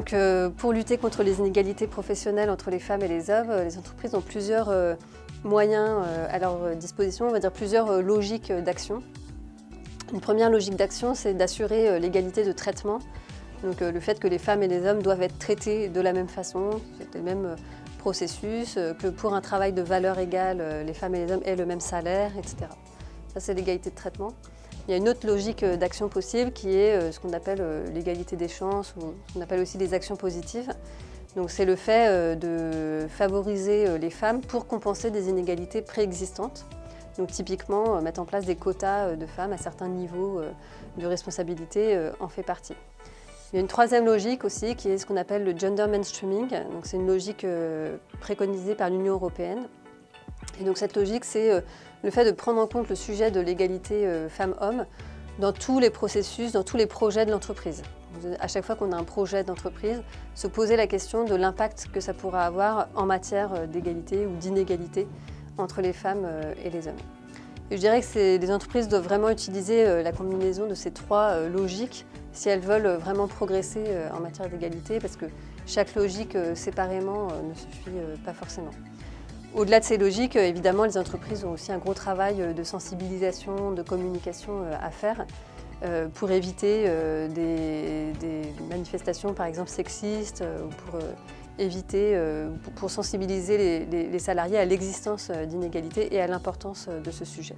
Donc, pour lutter contre les inégalités professionnelles entre les femmes et les hommes, les entreprises ont plusieurs moyens à leur disposition, on va dire plusieurs logiques d'action. Une première logique d'action, c'est d'assurer l'égalité de traitement. Donc, le fait que les femmes et les hommes doivent être traités de la même façon, c'est le même processus, que pour un travail de valeur égale, les femmes et les hommes aient le même salaire, etc. Ça, c'est l'égalité de traitement. Il y a une autre logique d'action possible qui est ce qu'on appelle l'égalité des chances ou ce qu'on appelle aussi les actions positives. Donc c'est le fait de favoriser les femmes pour compenser des inégalités préexistantes. Donc typiquement, mettre en place des quotas de femmes à certains niveaux de responsabilité en fait partie. Il y a une troisième logique aussi qui est ce qu'on appelle le gender mainstreaming. Donc c'est une logique préconisée par l'Union européenne. Et donc cette logique, c'est le fait de prendre en compte le sujet de l'égalité femmes-hommes dans tous les processus, dans tous les projets de l'entreprise. À chaque fois qu'on a un projet d'entreprise, se poser la question de l'impact que ça pourra avoir en matière d'égalité ou d'inégalité entre les femmes et les hommes. Et je dirais que les entreprises doivent vraiment utiliser la combinaison de ces trois logiques si elles veulent vraiment progresser en matière d'égalité, parce que chaque logique séparément ne suffit pas forcément. Au-delà de ces logiques, évidemment, les entreprises ont aussi un gros travail de sensibilisation, de communication à faire pour éviter des manifestations, par exemple, sexistes, ou pour sensibiliser les salariés à l'existence d'inégalités et à l'importance de ce sujet.